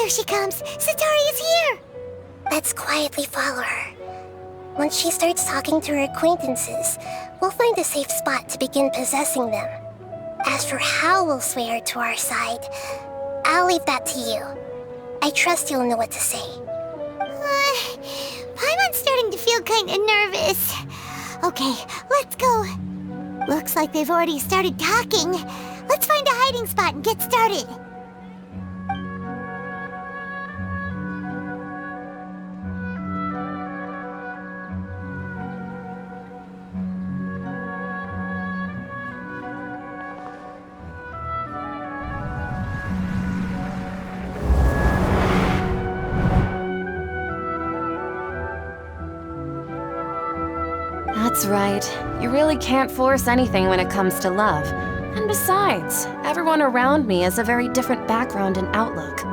Here she comes! Satori is here! Let's quietly follow her. Once she starts talking to her acquaintances, we'll find a safe spot to begin possessing them. As for how we'll sway her to our side, I'll leave that to you. I trust you'll know what to say. Paimon's starting to feel kinda nervous. Okay, let's go. Looks like they've already started talking. Let's find a hiding spot and get started. That's right. You really can't force anything when it comes to love. And besides, everyone around me has a very different background and outlook.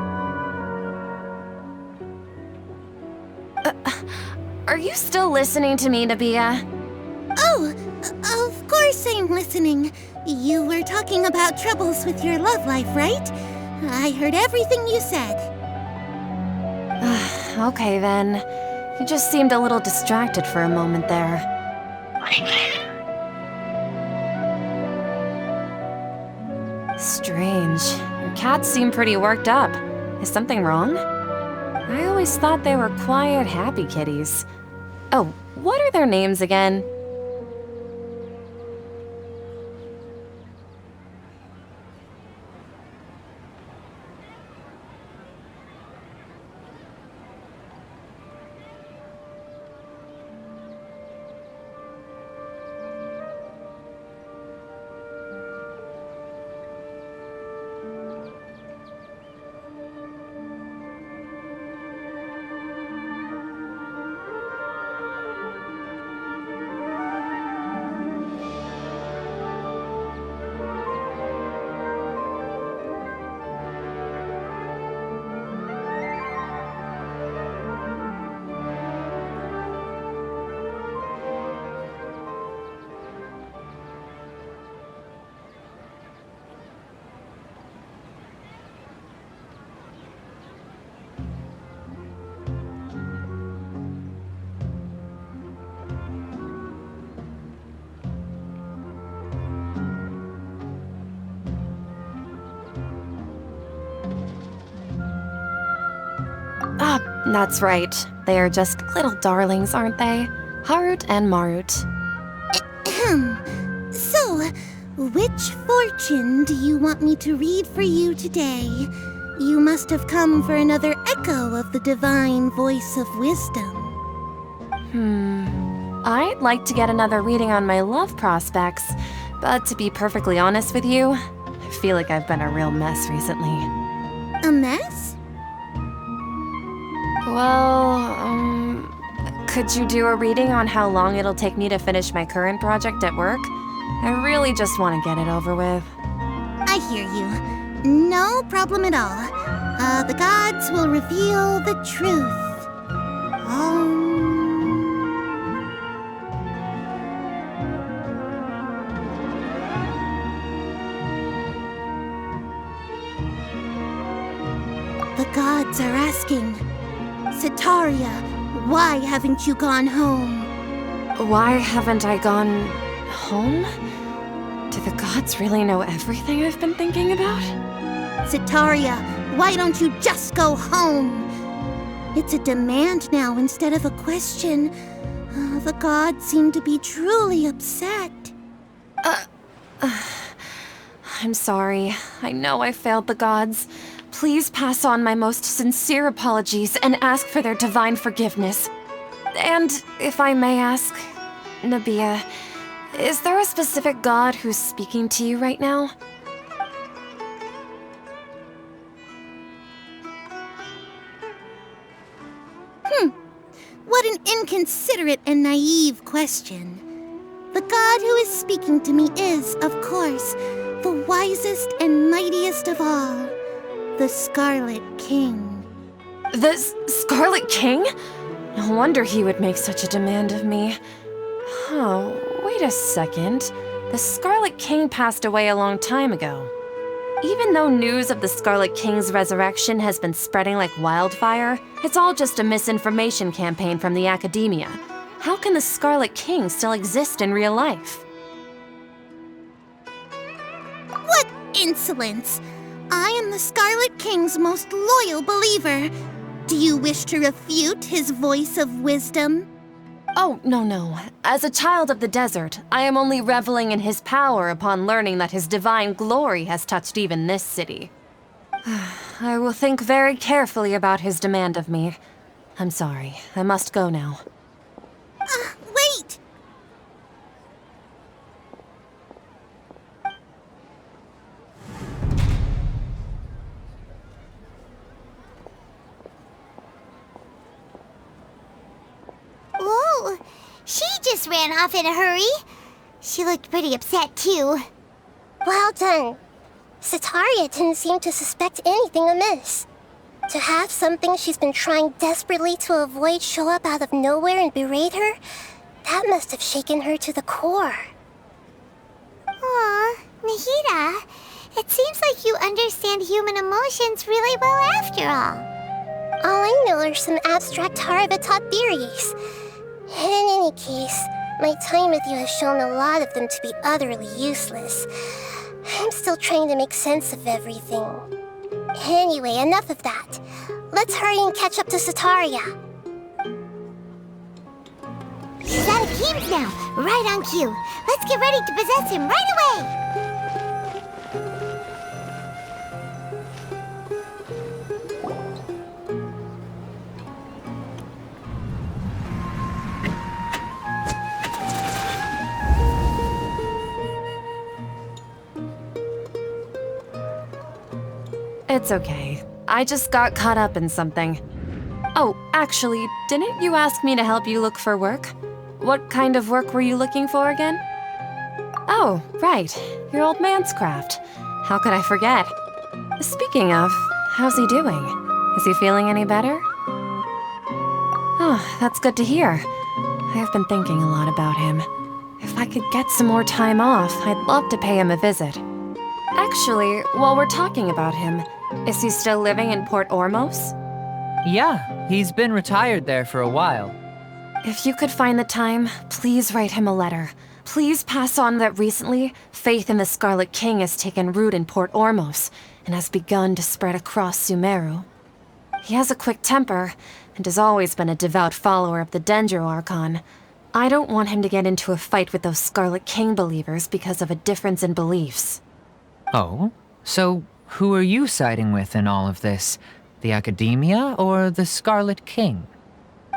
Are you still listening to me, Nabia? Oh, of course I'm listening. You were talking about troubles with your love life, right? I heard everything you said. Okay then. You just seemed a little distracted for a moment there. Strange. Your cats seem pretty worked up. Is something wrong? I always thought they were quiet, happy kitties. Oh, what are their names again? That's right. They are just little darlings, aren't they? Harut and Marut. So, which fortune do you want me to read for you today? You must have come for another echo of the divine voice of wisdom. I'd like to get another reading on my love prospects, but to be perfectly honest with you, I feel like I've been a real mess recently. A mess? Well, could you do a reading on how long it'll take me to finish my current project at work? I really just want to get it over with. I hear you. No problem at all. The gods will reveal the truth. The gods are asking, Sataria, why haven't you gone home? Why haven't I gone home? Do the gods really know everything I've been thinking about? Sataria, why don't you just go home? It's a demand now instead of a question. The gods seem to be truly upset. I'm sorry. I know I failed the gods. Please pass on my most sincere apologies and ask for their divine forgiveness. And if I may ask, Nabia, is there a specific god who's speaking to you right now? What an inconsiderate and naive question. The god who is speaking to me is, of course, the wisest and mightiest of all, the Scarlet King. The Scarlet King? No wonder he would make such a demand of me. Oh, wait a second. The Scarlet King passed away a long time ago. Even though news of the Scarlet King's resurrection has been spreading like wildfire, it's all just a misinformation campaign from the academia. How can the Scarlet King still exist in real life? What insolence! I am the Scarlet King's most loyal believer. Do you wish to refute his voice of wisdom? Oh, no. As a child of the desert, I am only reveling in his power upon learning that his divine glory has touched even this city. I will think very carefully about his demand of me. I'm sorry, I must go now. Wait! Whoa! She just ran off in a hurry. She looked pretty upset, too. Well done. Sataria didn't seem to suspect anything amiss. To have something she's been trying desperately to avoid show up out of nowhere and berate her, that must have shaken her to the core. Aw, Nahida, it seems like you understand human emotions really well after all. All I know are some abstract Harvard-taught theories. In any case, my time with you has shown a lot of them to be utterly useless. I'm still trying to make sense of everything. Anyway, enough of that. Let's hurry and catch up to Sataria. He's out of games now, right on cue. Let's get ready to possess him right away! It's okay. I just got caught up in something. Oh, actually, didn't you ask me to help you look for work? What kind of work were you looking for again? Oh, right. Your old man's craft. How could I forget? Speaking of, how's he doing? Is he feeling any better? Oh, that's good to hear. I've been thinking a lot about him. If I could get some more time off, I'd love to pay him a visit. Actually, while we're talking about him, is he still living in Port Ormos? Yeah, he's been retired there for a while. If you could find the time, please write him a letter. Please pass on that recently, faith in the Scarlet King has taken root in Port Ormos and has begun to spread across Sumeru. He has a quick temper and has always been a devout follower of the Dendro Archon. I don't want him to get into a fight with those Scarlet King believers because of a difference in beliefs. Oh? So, who are you siding with in all of this? The Academia or the Scarlet King?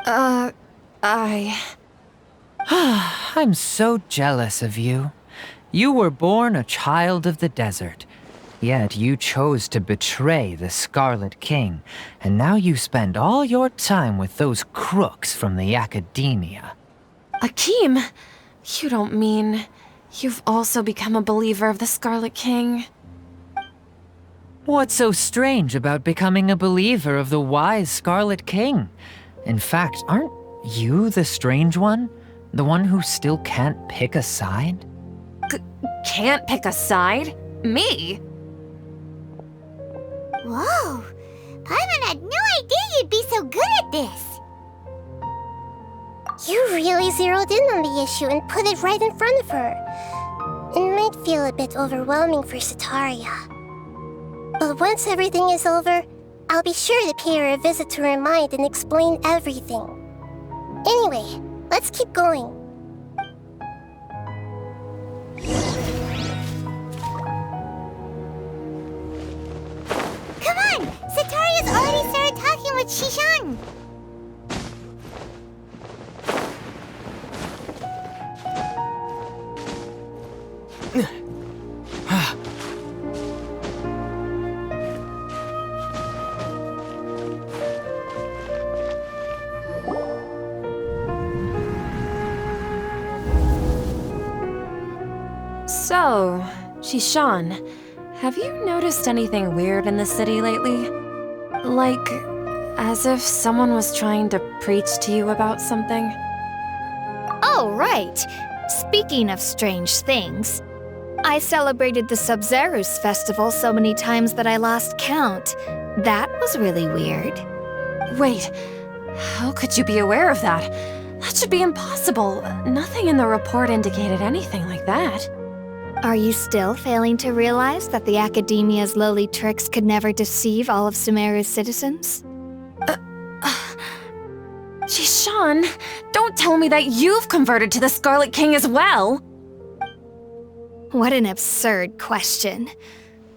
I'm so jealous of you. You were born a child of the desert, yet you chose to betray the Scarlet King, and now you spend all your time with those crooks from the Academia. Akeem, you don't mean you've also become a believer of the Scarlet King? What's so strange about becoming a believer of the wise Scarlet King? In fact, aren't you the strange one? The one who still can't pick a side? Can't pick a side? Me? Whoa! Paimon had no idea you'd be so good at this! You really zeroed in on the issue and put it right in front of her. It might feel a bit overwhelming for Sataria. But once everything is over, I'll be sure to pay her a visit to her mind and explain everything. Anyway, let's keep going. Come on! Sataria's already started talking with Shishan! So, Shishan, have you noticed anything weird in the city lately? Like, as if someone was trying to preach to you about something? Oh, right. Speaking of strange things. I celebrated the Sub-Zerus festival so many times that I lost count. That was really weird. Wait, how could you be aware of that? That should be impossible. Nothing in the report indicated anything like that. Are you still failing to realize that the Academia's lowly tricks could never deceive all of Sumeru's citizens? Geez, Sean, don't tell me that you've converted to the Scarlet King as well! What an absurd question.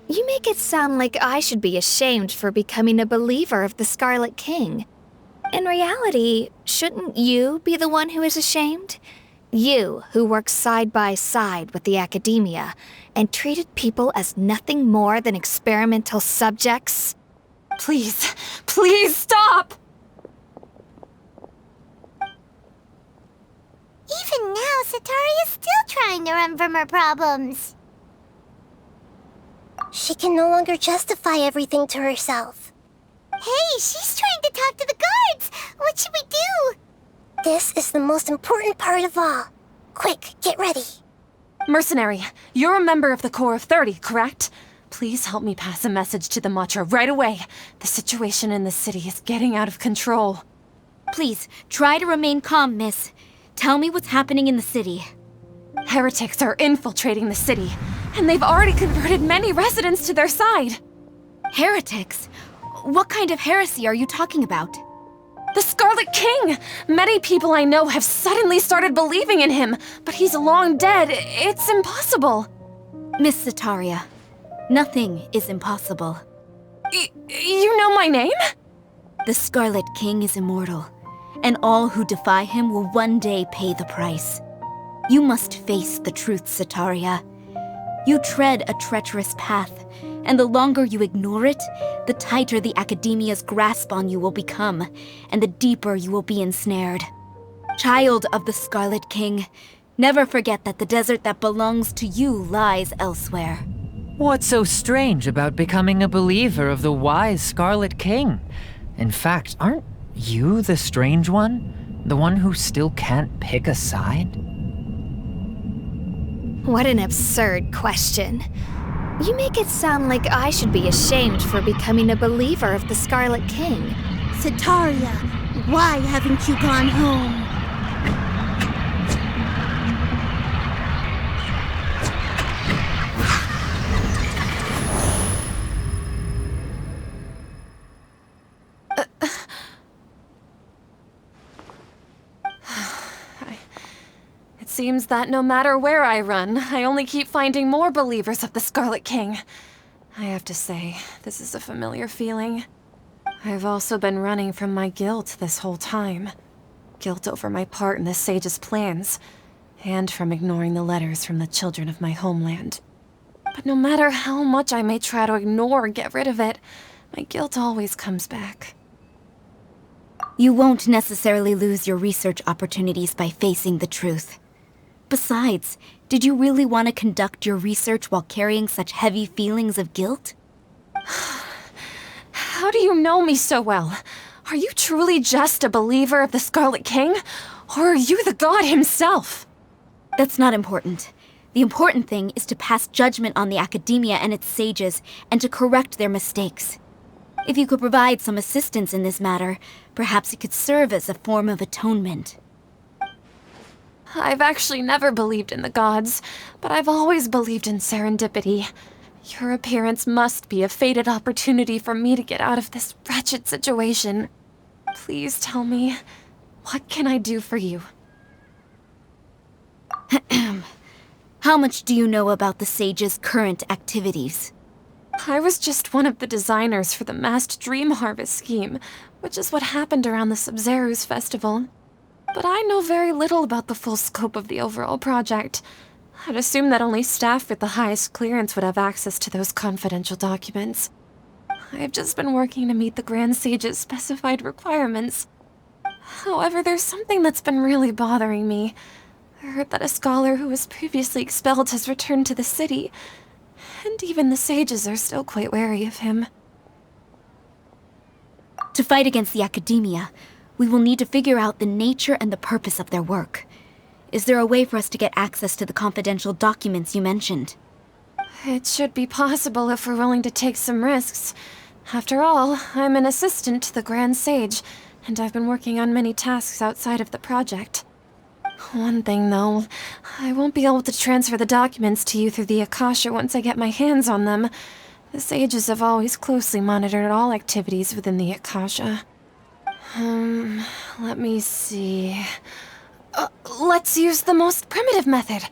You make it sound like I should be ashamed for becoming a believer of the Scarlet King. In reality, shouldn't you be the one who is ashamed? You, who worked side by side with the Academia and treated people as nothing more than experimental subjects? Please, please stop! Even now, Satari is still trying to run from her problems. She can no longer justify everything to herself. Hey, she's trying to talk to the guards! What should we do? This is the most important part of all. Quick, get ready. Mercenary, you're a member of the Corps of 30, correct? Please help me pass a message to the Matcha right away. The situation in the city is getting out of control. Please, try to remain calm, miss. Tell me what's happening in the city. Heretics are infiltrating the city, and they've already converted many residents to their side. Heretics? What kind of heresy are you talking about? The Scarlet King! Many people I know have suddenly started believing in him, but he's long dead. It's impossible. Miss Sataria, nothing is impossible. You know my name? The Scarlet King is immortal, and all who defy him will one day pay the price. You must face the truth, Sataria. You tread a treacherous path, and the longer you ignore it, the tighter the Academia's grasp on you will become, and the deeper you will be ensnared. Child of the Scarlet King, never forget that the desert that belongs to you lies elsewhere. What's so strange about becoming a believer of the wise Scarlet King? In fact, aren't you the strange one? The one who still can't pick a side? What an absurd question. You make it sound like I should be ashamed for becoming a believer of the Scarlet King. Sataria, why haven't you gone home? It seems that no matter where I run, I only keep finding more believers of the Scarlet King. I have to say, this is a familiar feeling. I've also been running from my guilt this whole time. Guilt over my part in the Sage's plans, and from ignoring the letters from the children of my homeland. But no matter how much I may try to ignore or get rid of it, my guilt always comes back. You won't necessarily lose your research opportunities by facing the truth. Besides, did you really want to conduct your research while carrying such heavy feelings of guilt? How do you know me so well? Are you truly just a believer of the Scarlet King? Or are you the god himself? That's not important. The important thing is to pass judgment on the Academia and its sages, and to correct their mistakes. If you could provide some assistance in this matter, perhaps it could serve as a form of atonement. I've actually never believed in the gods, but I've always believed in serendipity. Your appearance must be a fated opportunity for me to get out of this wretched situation. Please tell me, what can I do for you? How much do you know about the Sage's current activities? I was just one of the designers for the masked dream harvest scheme, which is what happened around the Sub-Zerus festival. But I know very little about the full scope of the overall project. I'd assume that only staff with the highest clearance would have access to those confidential documents. I've just been working to meet the Grand Sage's specified requirements. However, there's something that's been really bothering me. I heard that a scholar who was previously expelled has returned to the city, and even the sages are still quite wary of him. To fight against the Academia, we will need to figure out the nature and the purpose of their work. Is there a way for us to get access to the confidential documents you mentioned? It should be possible if we're willing to take some risks. After all, I'm an assistant to the Grand Sage, and I've been working on many tasks outside of the project. One thing, though, I won't be able to transfer the documents to you through the Akasha once I get my hands on them. The sages have always closely monitored all activities within the Akasha. Let me see... let's use the most primitive method.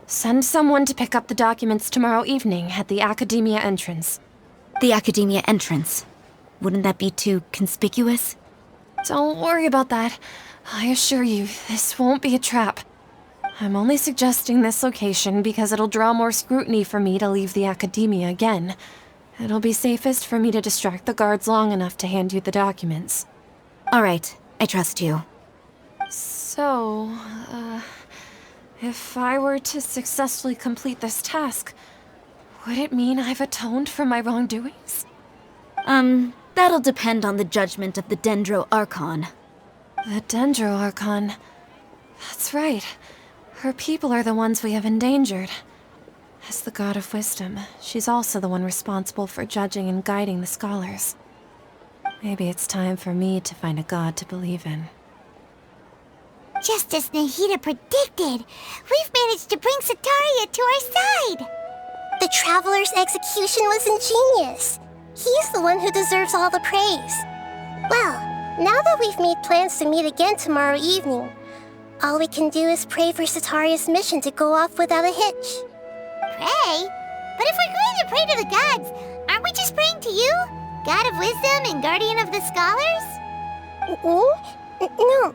Send someone to pick up the documents tomorrow evening at the Academia entrance. The Academia entrance. Wouldn't that be too conspicuous? Don't worry about that. I assure you, this won't be a trap. I'm only suggesting this location because it'll draw more scrutiny for me to leave the Academia again. It'll be safest for me to distract the guards long enough to hand you the documents. All right, I trust you. So, if I were to successfully complete this task, would it mean I've atoned for my wrongdoings? That'll depend on the judgment of the Dendro Archon. The Dendro Archon. That's right. Her people are the ones we have endangered. As the God of Wisdom, she's also the one responsible for judging and guiding the scholars. Maybe it's time for me to find a god to believe in. Just as Nahida predicted, we've managed to bring Sataria to our side! The Traveler's execution was ingenious. He's the one who deserves all the praise. Well, now that we've made plans to meet again tomorrow evening, all we can do is pray for Sataria's mission to go off without a hitch. Pray? But if we're going to pray to the gods, aren't we just praying to you? God of Wisdom and Guardian of the Scholars?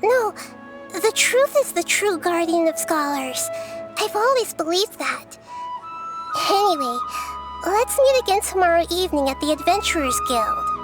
No. The truth is the true Guardian of Scholars. I've always believed that. Anyway, let's meet again tomorrow evening at the Adventurers Guild.